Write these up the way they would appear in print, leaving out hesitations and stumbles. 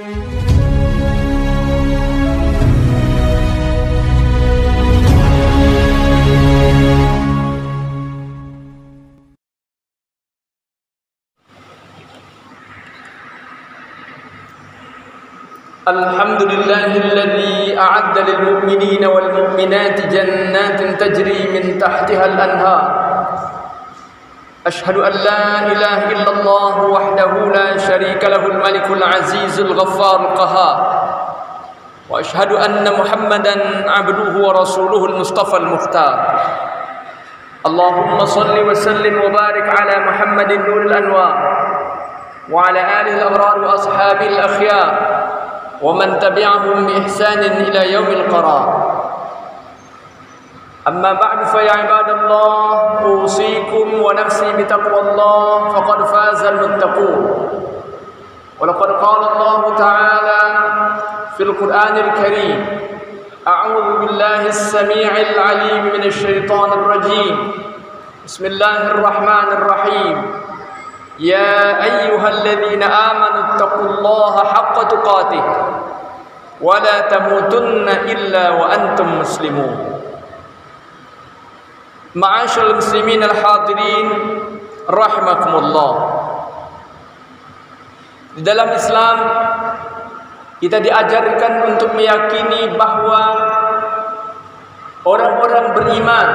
الحمد لله الذي أعد للمؤمنين والمؤمنات جنات تجري من تحتها الأنهار. أشهد أن لا إله إلا الله وحده لا شريك له الملك العزيز الغفار القهار، وأشهد أن محمدا عبده ورسوله المصطفى المختار. اللهم صل وسلم وبارك على محمد نور الأنوار وعلى آله الأبرار وأصحابه الأخيار ومن تبعهم بإحسان إلى يوم القرار. أما بعد فيا عباد الله، أوصيكم ونفسي بتقوى الله فقد فاز المتقون. ولقد قال الله تعالى في القرآن الكريم: أعوذ بالله السميع العليم من الشيطان الرجيم، بسم الله الرحمن الرحيم. يا أيها الذين آمنوا اتقوا الله حق تقاته ولا تموتن إلا وأنتم مسلمون. معاشر المسلمين الحاضرين rahimakumullah. Di dalam Islam kita diajarkan untuk meyakini bahwa orang-orang beriman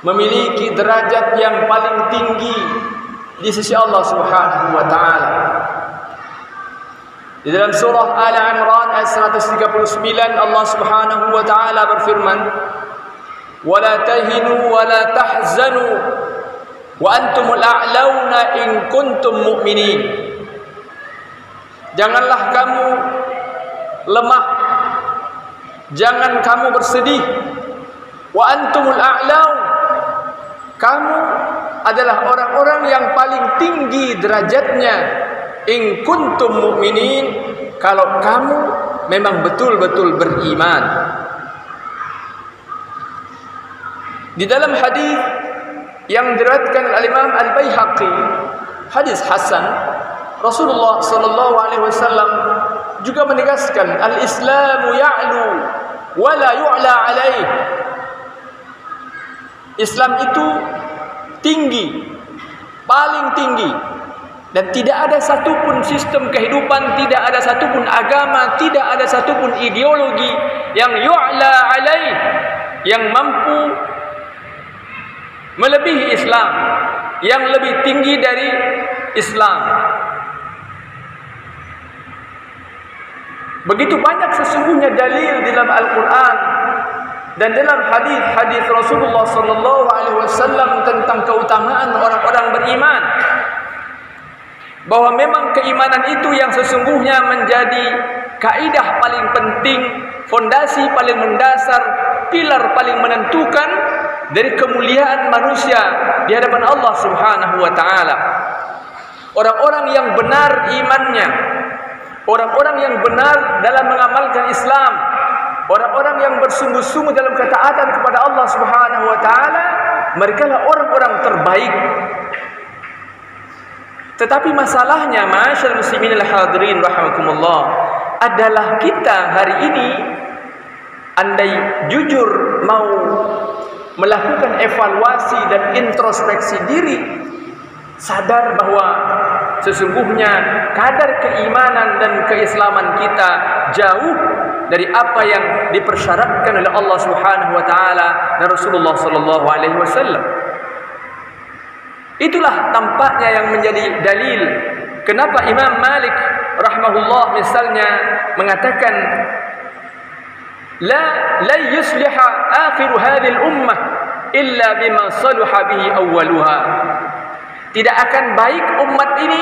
memiliki derajat yang paling tinggi di sisi Allah Subhanahu wa taala. Di dalam surah Al-Imran ayat 139 Allah Subhanahu wa taala berfirman: "Wa la tahinu wa la tahzanu wa antumul a'launa in kuntum mu'minin." Janganlah kamu lemah, jangan kamu bersedih. Wa antumul a'laun, kamu adalah orang-orang yang paling tinggi derajatnya. In kuntum mu'minin, kalau kamu memang betul-betul beriman. Di dalam hadis yang diriwayatkan oleh Imam Al-Baihaqi, hadis hasan, Rasulullah sallallahu alaihi wasallam juga menegaskan al-Islamu ya'lu wa la yu'la alaih. Islam itu tinggi, paling tinggi, dan tidak ada satupun sistem kehidupan, tidak ada satupun agama, tidak ada satupun ideologi yang yu'la alaih, yang mampu melebihi Islam, yang lebih tinggi dari Islam. Begitu banyak sesungguhnya dalil dalam Al-Quran dan dalam hadis-hadis Rasulullah sallallahu alaihi wasallam tentang keutamaan orang-orang beriman, bahwa memang keimanan itu yang sesungguhnya menjadi kaidah paling penting, fondasi paling mendasar, pilar paling menentukan dari kemuliaan manusia di hadapan Allah Subhanahu wa taala. Orang-orang yang benar imannya, orang-orang yang benar dalam mengamalkan Islam, orang-orang yang bersungguh-sungguh dalam ketaatan kepada Allah Subhanahu wa taala, merekalah orang-orang terbaik. Tetapi masalahnya, ma'asyiral muslimin al-hadirin rahimakumullah, adalah kita hari ini andai jujur mau melakukan evaluasi dan introspeksi diri, sadar bahwa sesungguhnya kadar keimanan dan keislaman kita jauh dari apa yang dipersyaratkan oleh Allah Subhanahu wa taala dan Rasulullah sallallahu alaihi wasallam. Itulah tampaknya yang menjadi dalil kenapa Imam Malik rahimahullah misalnya mengatakan la yusliha akhiru hadhihi al-ummah illa bima saluha bihi awwaluha. Tidak akan baik umat ini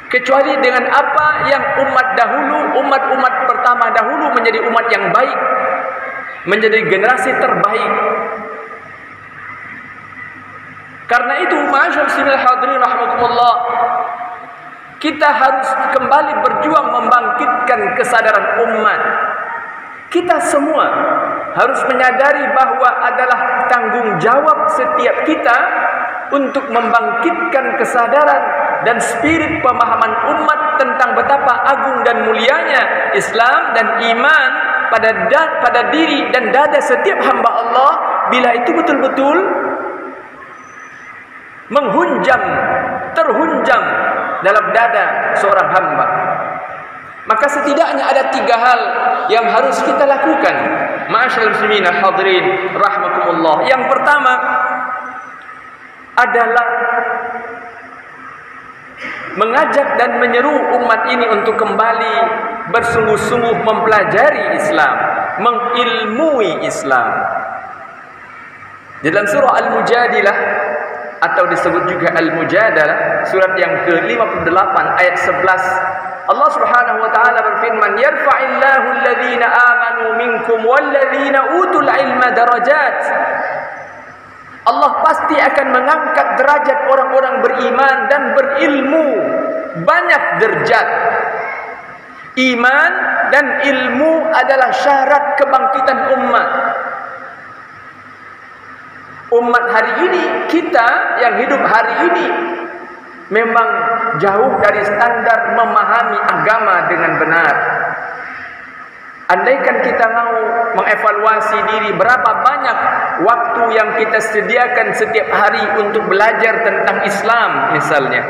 kecuali dengan apa yang umat-umat pertama dahulu menjadi umat yang baik, menjadi generasi terbaik. Karena itu, ma'asyiral muslimin hadirin rahimakumullah, kita harus kembali berjuang membangkitkan kesadaran umat. Kita semua harus menyadari bahwa adalah tanggung jawab setiap kita untuk membangkitkan kesadaran dan spirit pemahaman umat tentang betapa agung dan mulianya Islam dan iman pada diri dan dada setiap hamba Allah, bila itu betul-betul menghunjam, terhunjam dalam dada seorang hamba, maka setidaknya ada 3 hal yang harus kita lakukan. Ma'asyiral muslimin hadirin rahimakumullah. Yang pertama adalah mengajak dan menyeru umat ini untuk kembali bersungguh-sungguh mempelajari Islam, mengilmui Islam. Dalam surah Al-Mujadilah atau disebut juga Al-Mujadalah, surat yang ke-58 ayat 11, Allah Subhanahu wa taala berfirman, "Yarfa'illahu alladhina amanu minkum walladhina utul ilma darajat." Allah pasti akan mengangkat derajat orang-orang beriman dan berilmu, banyak derajat. Iman dan ilmu adalah syarat kebangkitan umat. Umat hari ini, kita yang hidup hari ini, memang jauh dari standar memahami agama dengan benar. Andaikan kita mau mengevaluasi diri, berapa banyak waktu yang kita sediakan setiap hari untuk belajar tentang Islam misalnya.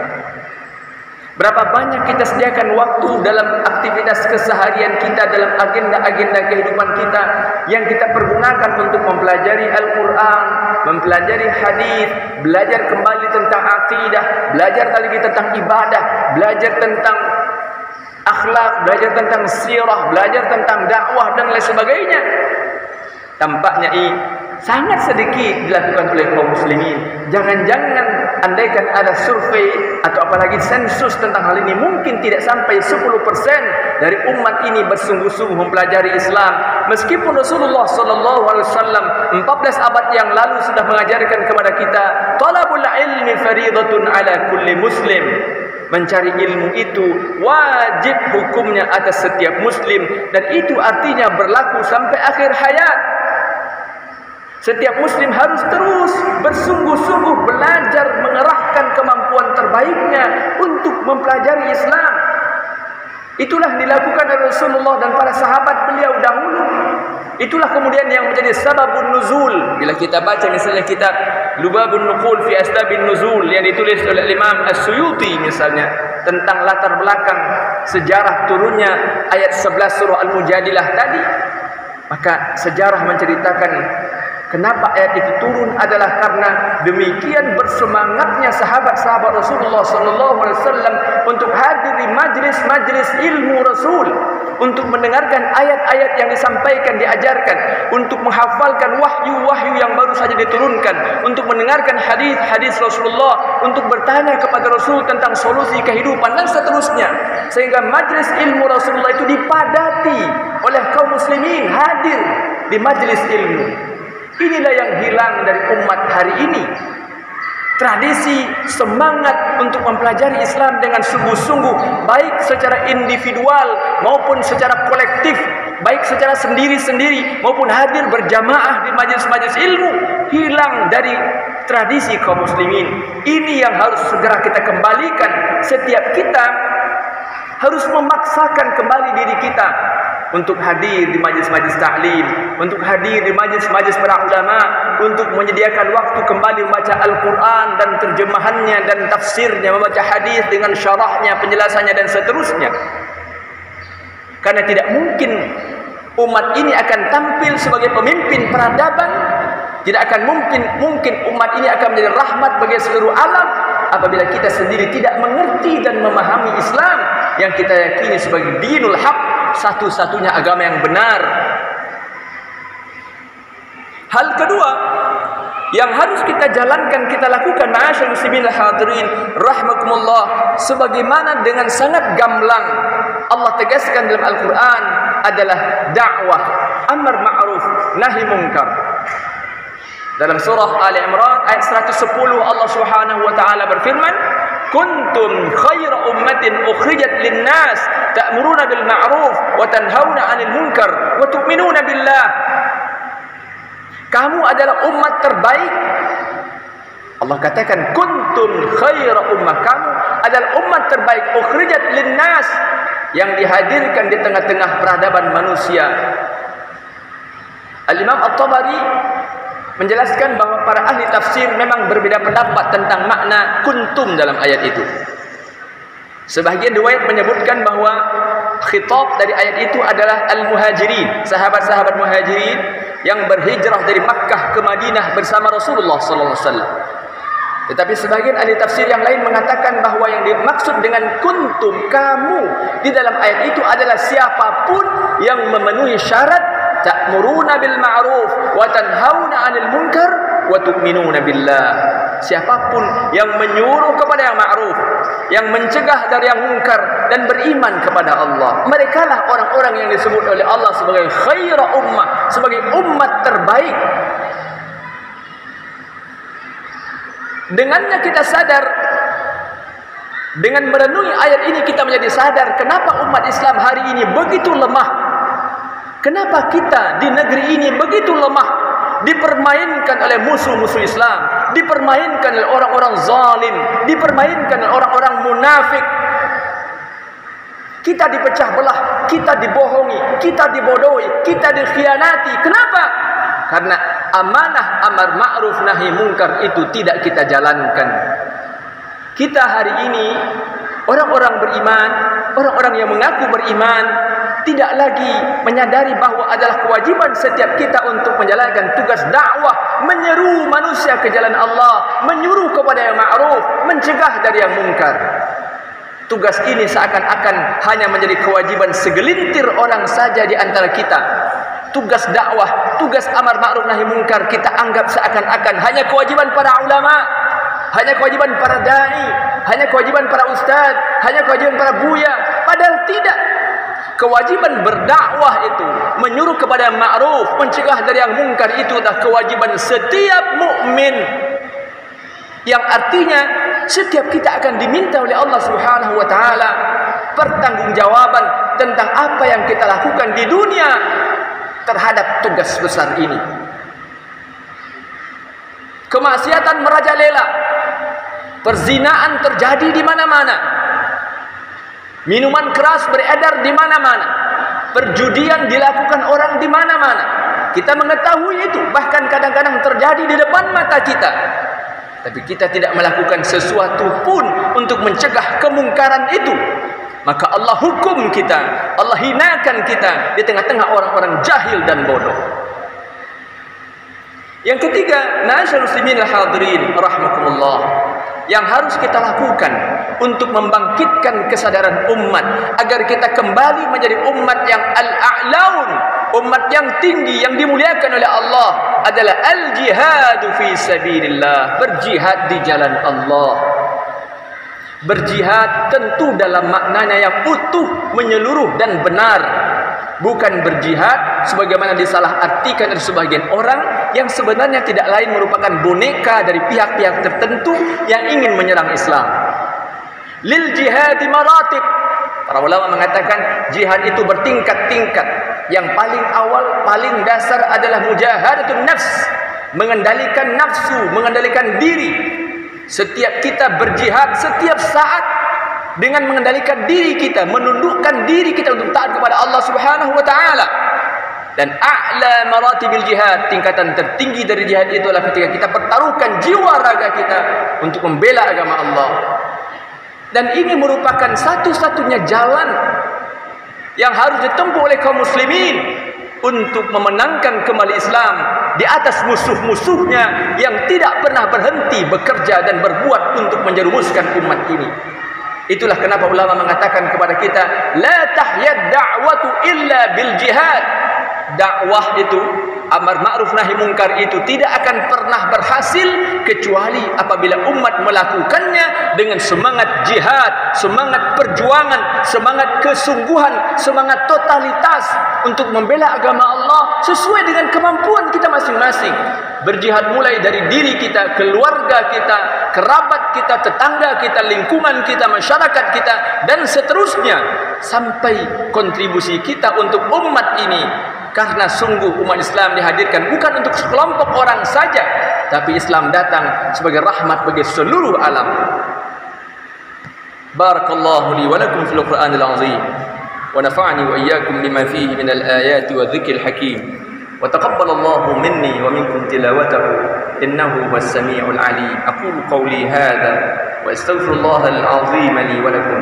Berapa banyak kita sediakan waktu dalam aktivitas keseharian kita, dalam agenda-agenda kehidupan kita yang kita pergunakan untuk mempelajari Al-Quran, mempelajari hadis, belajar kembali tentang akidah, belajar lagi tentang ibadah, belajar tentang akhlak, belajar tentang sirah, belajar tentang dakwah dan lain sebagainya. Tampaknya sangat sedikit dilakukan oleh kaum muslimin. Jangan-jangan andaikan ada survei atau apalagi sensus tentang hal ini, mungkin tidak sampai 10% dari umat ini bersungguh-sungguh mempelajari Islam. Meskipun Rasulullah SAW 14 abad yang lalu sudah mengajarkan kepada kita, talabul ilmi faridatun ala kulli muslim. Mencari ilmu itu wajib hukumnya atas setiap muslim, dan itu artinya berlaku sampai akhir hayat. Setiap muslim harus terus bersungguh-sungguh belajar, mengerahkan kemampuan terbaiknya untuk mempelajari Islam. Itulah dilakukan oleh Rasulullah dan para sahabat beliau dahulu. Itulah kemudian yang menjadi sababun nuzul. Bila kita baca misalnya kitab Lubabun Nuqul fi Asbabin Nuzul yang ditulis oleh Imam As-Suyuti misalnya, tentang latar belakang sejarah turunnya ayat 11 surah Al-Mujadilah tadi, maka sejarah menceritakan kenapa ayat itu turun adalah karena demikian bersemangatnya sahabat-sahabat Rasulullah SAW untuk hadir di majlis-majlis ilmu Rasul, untuk mendengarkan ayat-ayat yang disampaikan, diajarkan, untuk menghafalkan wahyu-wahyu yang baru saja diturunkan, untuk mendengarkan hadis-hadis Rasulullah, untuk bertanya kepada Rasul tentang solusi kehidupan dan seterusnya. Sehingga majlis ilmu Rasulullah itu dipadati oleh kaum muslimin hadir di majlis ilmu. Inilah yang hilang dari umat hari ini. Tradisi, semangat untuk mempelajari Islam dengan sungguh-sungguh, baik secara individual maupun secara kolektif, baik secara sendiri-sendiri maupun hadir berjamaah di majelis-majelis ilmu, hilang dari tradisi kaum muslimin. Ini yang harus segera kita kembalikan. Setiap kita harus memaksakan kembali diri kita untuk hadir di majlis-majlis ta'lim, untuk hadir di majlis-majlis para ulama, untuk menyediakan waktu kembali membaca Al-Quran dan terjemahannya dan tafsirnya, membaca hadis dengan syarahnya, penjelasannya dan seterusnya. Karena tidak mungkin umat ini akan tampil sebagai pemimpin peradaban, tidak akan mungkin umat ini akan menjadi rahmat bagi seluruh alam apabila kita sendiri tidak mengerti dan memahami Islam yang kita yakini sebagai dinul haq, satu-satunya agama yang benar. Hal kedua yang harus kita jalankan, kita lakukan, ma'asyiral muslimin hadirin rahimakumullah, sebagaimana dengan sangat gamblang Allah tegaskan dalam Al-Quran, adalah dakwah amar ma'ruf nahi munkar. Dalam surah Ali Imran ayat 110 Allah Subhanahu wa taala berfirman, kuntum khaira ummatin ukhrijat linnas ta'muruna bil ma'ruf wa tanhauna 'anil munkar wa tu'minuna billah. Kamu adalah umat terbaik. Allah katakan kuntum khaira ummah, kamu adalah umat terbaik, ukhrijat linnas, yang dihadirkan di tengah-tengah peradaban manusia. Al-Imam At-Tabari menjelaskan bahwa para ahli tafsir memang berbeda pendapat tentang makna kuntum dalam ayat itu. Sebahagian riwayat menyebutkan bahwa khitab dari ayat itu adalah al-muhajirin, sahabat-sahabat muhajirin yang berhijrah dari Makkah ke Madinah bersama Rasulullah sallallahu alaihi wasallam. Tetapi sebagian ahli tafsir yang lain mengatakan bahwa yang dimaksud dengan kuntum, kamu, di dalam ayat itu adalah siapapun yang memenuhi syarat ta'muruna bil ma'ruf wa tanhauna 'anil munkar wa tu'minuna billah. Siapapun yang menyuruh kepada yang ma'ruf, yang mencegah dari yang munkar dan beriman kepada Allah, merekalah orang-orang yang disebut oleh Allah sebagai khaira ummah, sebagai umat terbaik. Dengannya kita sadar, dengan merenungi ayat ini kita menjadi sadar kenapa umat Islam hari ini begitu lemah. Kenapa kita di negeri ini begitu lemah, dipermainkan oleh musuh-musuh Islam, dipermainkan oleh orang-orang zalim, dipermainkan oleh orang-orang munafik. Kita dipecah belah, kita dibohongi, kita dibodohi, kita dikhianati. Kenapa? Karena amanah amar ma'ruf nahi munkar itu tidak kita jalankan. Kita hari ini orang-orang beriman, orang-orang yang mengaku beriman, tidak lagi menyadari bahwa adalah kewajiban setiap kita untuk menjalankan tugas dakwah, menyeru manusia ke jalan Allah, menyuruh kepada yang ma'ruf, mencegah dari yang munkar. Tugas ini seakan-akan hanya menjadi kewajiban segelintir orang saja di antara kita. Tugas dakwah, tugas amar ma'ruf nahi munkar kita anggap seakan-akan hanya kewajiban para ulama, hanya kewajiban para dai, hanya kewajiban para ustaz, hanya kewajiban para buya. Padahal tidak. Kewajiban berdakwah itu, menyuruh kepada yang ma'ruf, mencegah dari yang munkar itu adalah kewajiban setiap mukmin. Yang artinya setiap kita akan diminta oleh Allah Subhanahu wa taala pertanggungjawaban tentang apa yang kita lakukan di dunia terhadap tugas besar ini. Kemaksiatan merajalela, perzinaan terjadi di mana-mana, minuman keras beredar di mana-mana, perjudian dilakukan orang di mana-mana. Kita mengetahui itu, bahkan kadang-kadang terjadi di depan mata kita. Tapi kita tidak melakukan sesuatu pun untuk mencegah kemungkaran itu. Maka Allah hukum kita, Allah hinakan kita di tengah-tengah orang-orang jahil dan bodoh. Yang ketiga, na'asyal muslimin al-hadirin rahimakumullah, yang harus kita lakukan untuk membangkitkan kesadaran umat agar kita kembali menjadi umat yang al-a'laun, umat yang tinggi, yang dimuliakan oleh Allah, adalah al-jihadu fi sabilillah, berjihad di jalan Allah. Berjihad tentu dalam maknanya yang utuh, menyeluruh dan benar, bukan berjihad sebagaimana disalahartikan oleh sebagian orang yang sebenarnya tidak lain merupakan boneka dari pihak-pihak tertentu yang ingin menyerang Islam. Lil jihadi maratib. Para ulama mengatakan jihad itu bertingkat-tingkat. Yang paling awal, paling dasar adalah mujahadatun nafs, mengendalikan nafsu, mengendalikan diri. Setiap kita berjihad setiap saat dengan mengendalikan diri kita, menundukkan diri kita untuk taat kepada Allah Subhanahu wa taala. Dan a'la maratibil jihad, tingkatan tertinggi dari jihad itu adalah ketika kita pertaruhkan jiwa raga kita untuk membela agama Allah. Dan ini merupakan satu-satunya jalan yang harus ditempuh oleh kaum muslimin untuk memenangkan kembali Islam di atas musuh-musuhnya yang tidak pernah berhenti bekerja dan berbuat untuk menjerumuskan umat ini. Itulah kenapa ulama mengatakan kepada kita, la tahyad da'watu illa bil jihad. Dakwah itu, amar ma'ruf nahi munkar itu tidak akan pernah berhasil kecuali apabila umat melakukannya dengan semangat jihad, semangat perjuangan, semangat kesungguhan, semangat totalitas untuk membela agama Allah sesuai dengan kemampuan kita masing-masing. Berjihad mulai dari diri kita, keluarga kita, kerabat kita, tetangga kita, lingkungan kita, masyarakat kita, dan seterusnya sampai kontribusi kita untuk umat ini. Karena sungguh umat Islam dihadirkan bukan untuk sekelompok orang saja, tapi Islam datang sebagai rahmat bagi seluruh alam. Barakallahu li wa lakum fil Qur'anil azim. ونفعني وإياكم بما فيه من الآيات والذكر الحكيم وتقبل الله مني ومنكم تلاوته إنه هو السميع العليم. أقول قولي هذا وأستغفر الله العظيم لي ولكم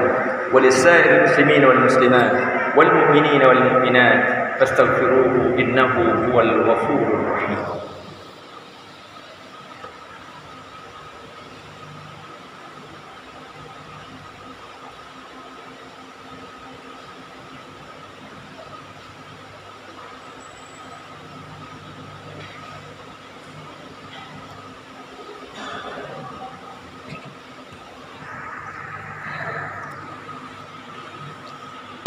ولسائر المسلمين والمسلمات والمؤمنين والمؤمنات فاستغفروه إنه هو الغفور الرحيم.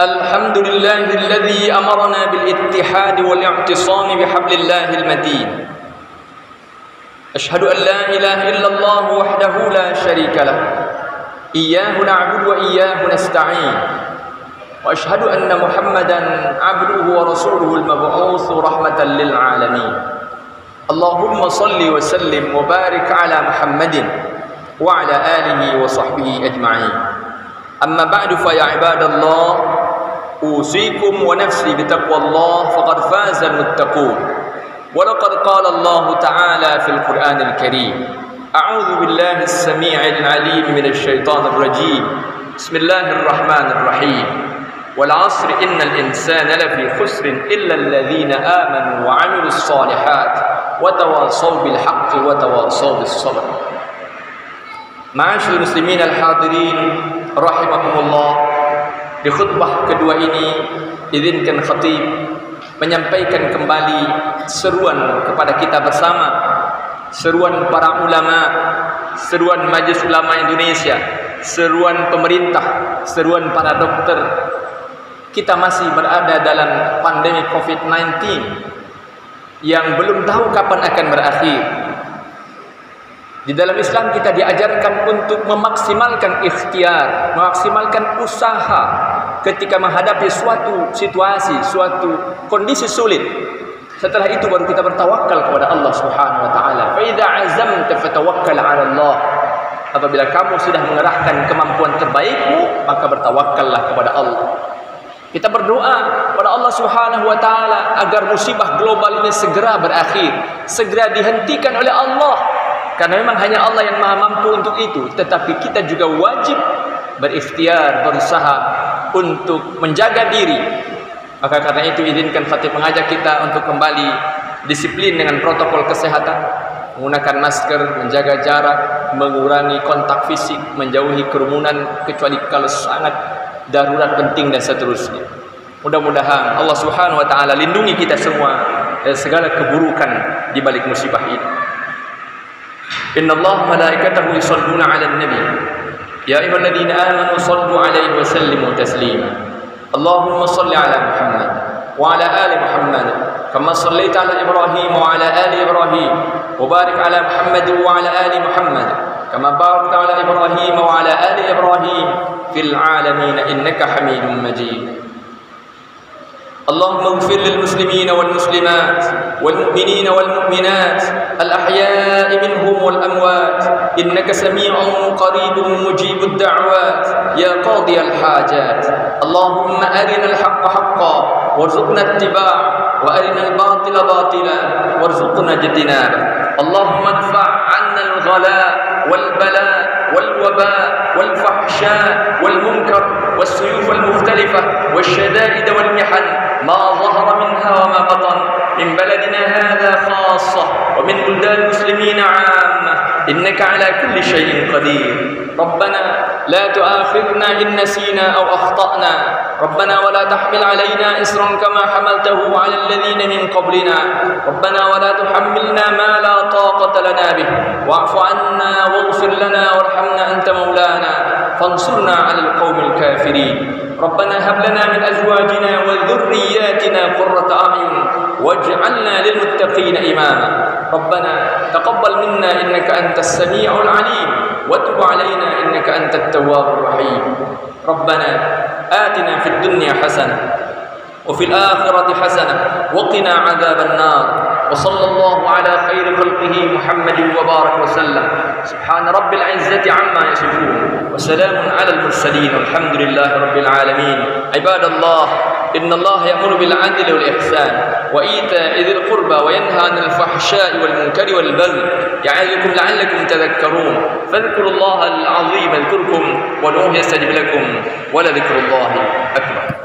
الحمد لله الذي أمرنا بالاتحاد والاعتصام بحبل الله المتين. أشهد أن لا إله إلا الله وحده لا شريك له إياه نعبد وإياه نستعين وأشهد أن محمدا عبده ورسوله المبعوث رحمة للعالمين. اللهم صل وسلم وبارك على محمد وعلى آله وصحبه أجمعين. أما بعد فيا عباد الله أوصيكم ونفسي بتقوى الله فقد فاز المتقون. ولقد قال الله تعالى في القرآن الكريم أعوذ بالله السميع العليم من الشيطان الرجيم بسم الله الرحمن الرحيم والعصر إن الإنسان لفي خسر إلا الذين آمنوا وعملوا الصالحات وتواصوا بالحق وتواصوا بالصبر. Ma'asyiral muslimin al-hadirin rahimakumullah, di khutbah kedua ini izinkan khatib menyampaikan kembali seruan kepada kita bersama, seruan para ulama, seruan Majelis Ulama Indonesia, seruan pemerintah, seruan para dokter. Kita masih berada dalam pandemi COVID-19 yang belum tahu kapan akan berakhir. Di dalam Islam kita diajarkan untuk memaksimalkan ikhtiar, memaksimalkan usaha ketika menghadapi suatu situasi, suatu kondisi sulit. Setelah itu baru kita bertawakal kepada Allah Subhanahu wa taala. Fa idza azamta fatawakkal 'ala Allah. Apabila kamu sudah mengerahkan kemampuan terbaikmu, maka bertawakkallah kepada Allah. Kita berdoa kepada Allah Subhanahu wa taala agar musibah global ini segera berakhir, segera dihentikan oleh Allah. Karena memang hanya Allah yang maha mampu untuk itu. Tetapi kita juga wajib berikhtiar, berusaha untuk menjaga diri. Maka karena itu izinkan khatib mengajak kita untuk kembali disiplin dengan protokol kesehatan, menggunakan masker, menjaga jarak, mengurangi kontak fisik, menjauhi kerumunan kecuali kalau sangat darurat penting dan seterusnya. Mudah-mudahan Allah Subhanahu wa taala lindungi kita semua dari segala keburukan di balik musibah ini. Inna Allah malaikatahu yusalluna 'alan nabi ya ayyuhalladzina amanu sallu 'alaihi wa sallimu taslima. Allahumma salli 'ala Muhammad wa 'ala ali Muhammad kama shallaita 'ala Ibrahim wa 'ala ali Ibrahim wa barik 'ala Muhammad wa 'ala ali Muhammad kama barakta 'ala Ibrahim wa 'ala ali Ibrahim fil 'alamin innaka Hamidum Majid. اللهم اغفر للمسلمين والمسلمات والمؤمنين والمؤمنات الأحياء منهم والأموات إنك سميع قريب مجيب الدعوات يا قاضي الحاجات. اللهم أرنا الحق حقا وارزقنا اتباعه وأرنا الباطل باطلا وارزقنا اجتنابه. اللهم ادفع عنا الغلاء والبلاء والوباء والفحشاء والمنكر والسيوف المختلفة والشدائد والمحن ما ظهر منها وما بطن من بلدنا هذا خاصة ومن بلدان المسلمين عامة إنك على كل شيء قدير. ربنا لا تؤاخذنا إن نسينا أو أخطأنا ربنا ولا تحمل علينا إصرا كما حملته على الذين من قبلنا ربنا ولا تحملنا ما لا طاقة لنا به واعف عنا واغفر لنا وارحمنا أنت مولانا فانصرنا على القوم الكافرين. ربنا هب لنا من أزواجنا وذرياتنا قرة أعين واجعلنا للمتقين إماما. ربنا تقبل منا إنك أنت السميع العليم وتب علينا إنك أنت التواب الرحيم. ربنا آتنا في الدنيا حسنة وفي الآخرة حسنة وقنا عذاب النار. وصلى الله على خير خلقه محمد وبارك وسلم. سبحان رب العزة عما يصفون وسلام على المرسلين والحمد لله رب العالمين. عباد الله، إن الله يأمر بالعدل والإحسان وإيتاء ذي القربى وينهى عن الفحشاء والمنكر والبغي يعظكم لعلكم تذكرون. فاذكروا الله العظيم يذكركم وادعوه يستجب لكم ولذكر الله أكبر.